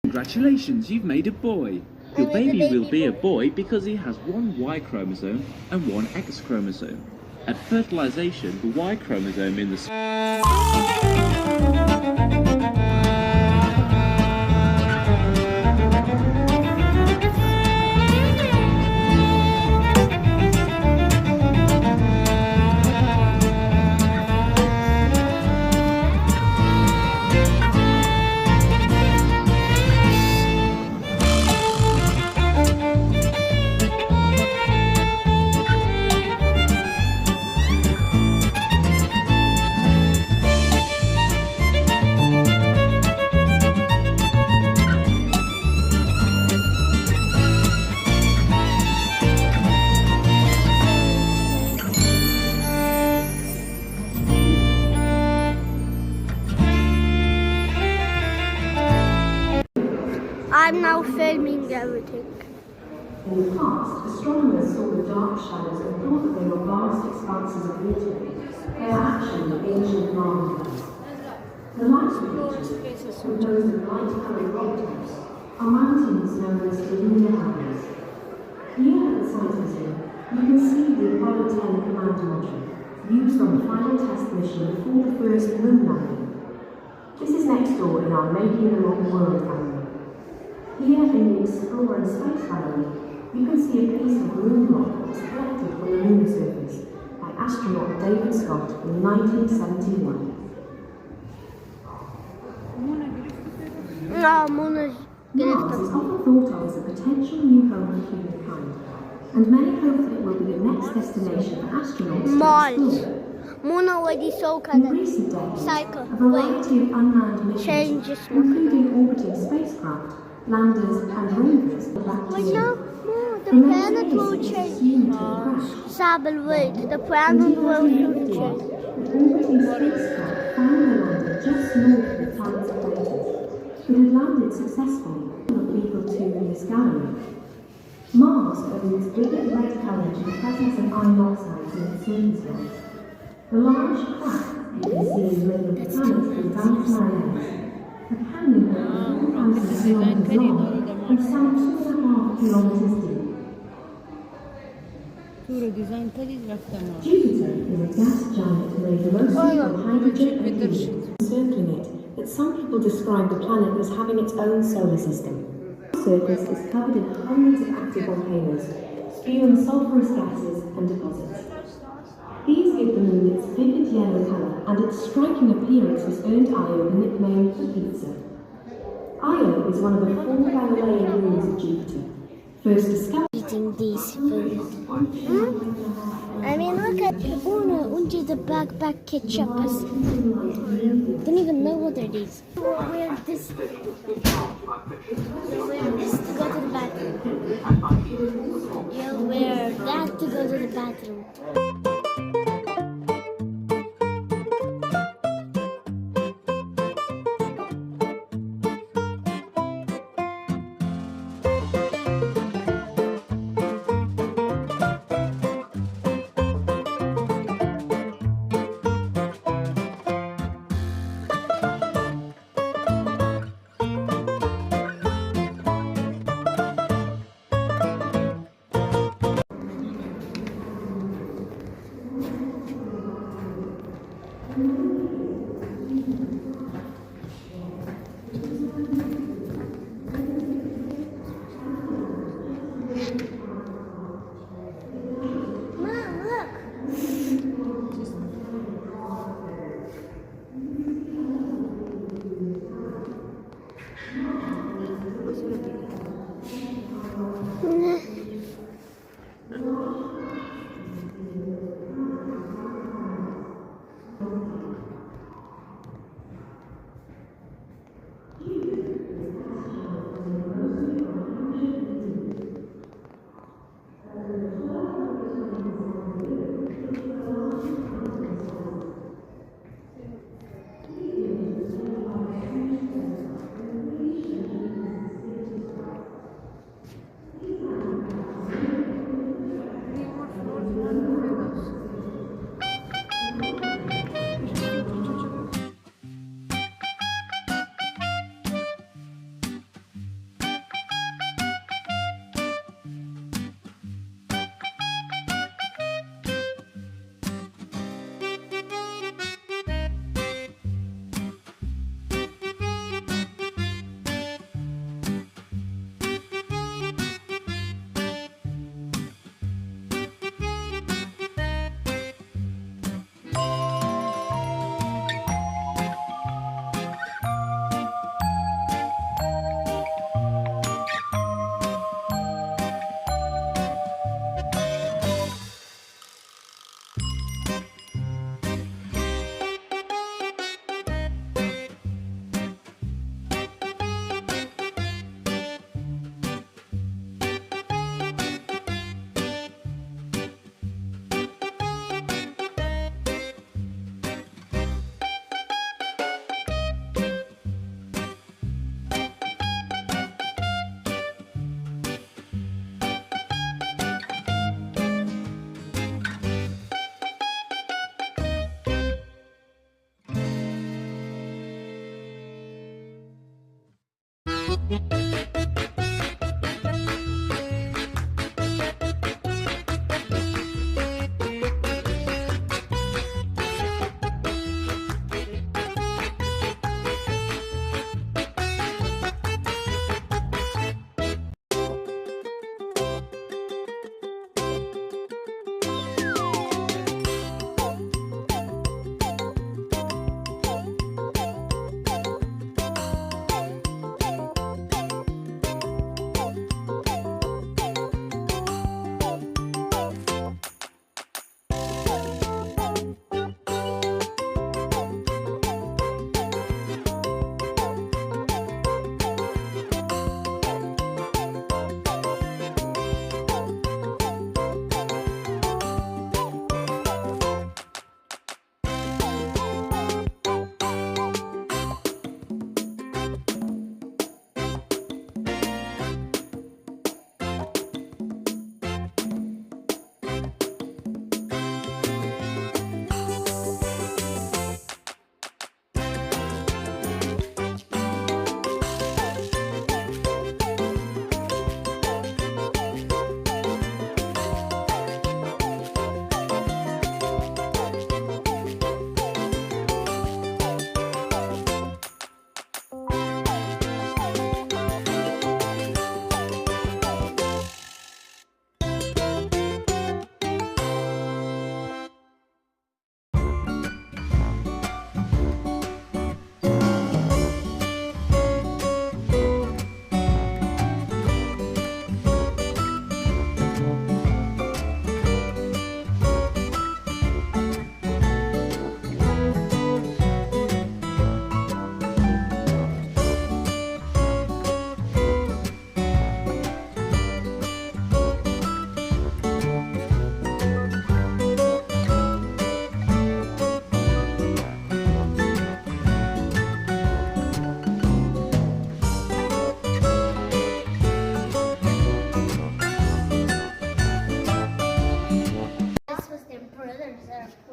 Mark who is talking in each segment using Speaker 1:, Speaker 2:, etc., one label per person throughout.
Speaker 1: Congratulations, you've made a boy. Your baby will be a boy because he has one Y chromosome and one X chromosome. At fertilization, the Y chromosome in the
Speaker 2: I'm now filming everything.
Speaker 3: In the past, astronomers saw the dark shadows and thought that they were vast expanses of water. They are actually ancient marvels. The light pictures, composed of light-coloured rock types, are mountains known as the lunar highways. Here at the Science Museum, you can see the Apollo 10 command module, used on the final test mission before the first moon landing. This is next door in our Making the Modern World gallery. Here in the Explorer and Space Gallery, you can see a piece of moon rock that was collected from the lunar surface by astronaut David Scott in 1971. Mars is often thought of as a potential new home for humankind, and many hope that it will be the next destination for astronauts to explore.
Speaker 2: Moon already so
Speaker 3: In recent decades, a variety of unmanned missions, including orbiting spacecraft, landers and rovers, back to
Speaker 2: the planet will change. Sabel, wait, the planet will change.
Speaker 3: The orbiting spacecraft found the lander just north of the planet's equator. It had landed successfully of Beagle 2 in this gallery. Mars owes brilliant red colour to the presence of iron oxides in its surface layers. The large crack you can see in the middle of the planet through Van's Mariana. A canyon over 4,000 kilometers long and some 2.5 kilometers deep. Jupiter is a gas giant made mostly of hydrogen and helium, encircling it, that some people describe the planet as having its own solar system. The surface is covered in hundreds of active volcanoes, spewing sulfurous gases and deposits. These give the moon its vivid yellow colour, and its striking appearance has earned Io the nickname for pizza. Io is one of the 4 Galilean moons of Jupiter, first discovered.
Speaker 2: Eating these foods. I mean, look at Uno the backpack ketchup. Don't even know what it is. Wear this. You'll wear this to go to the bathroom. You'll wear that to go to the bathroom.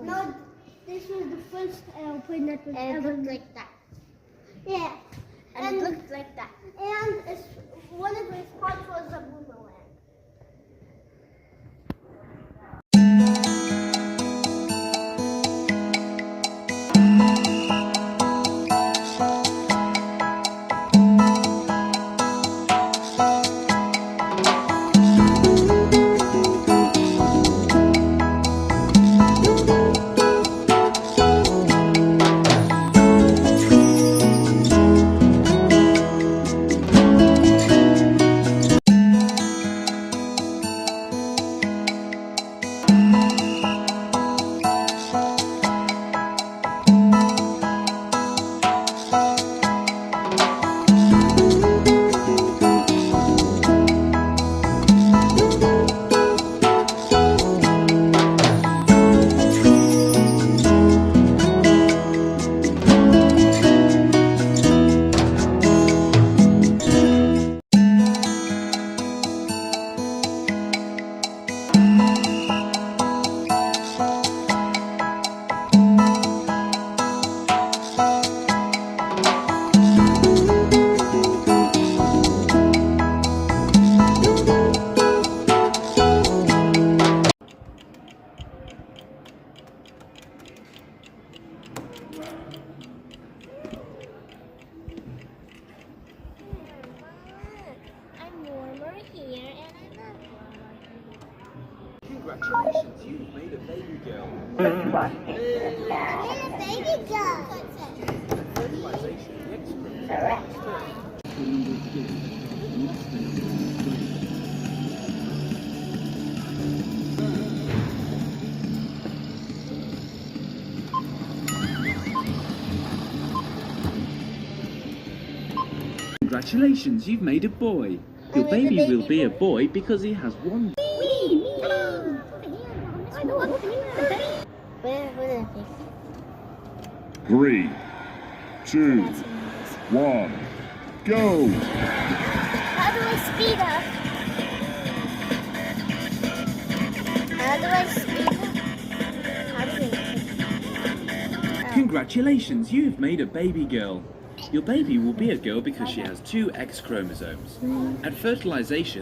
Speaker 2: No, this was the first airplane that was ever. It looked like that. Yeah. And it looked like that. And one of his parts was a boomerang.
Speaker 1: Congratulations, you've made a baby girl.
Speaker 2: Baby girl.
Speaker 1: Fertilization, the Congratulations, you've made a boy. Your baby will be a boy because he has one.
Speaker 4: Three, two, one, go!
Speaker 2: How do I speed up? How do I speed up? How do I...
Speaker 1: Congratulations, you've made a baby girl. Your baby will be a girl because she has 2 X chromosomes. At fertilization,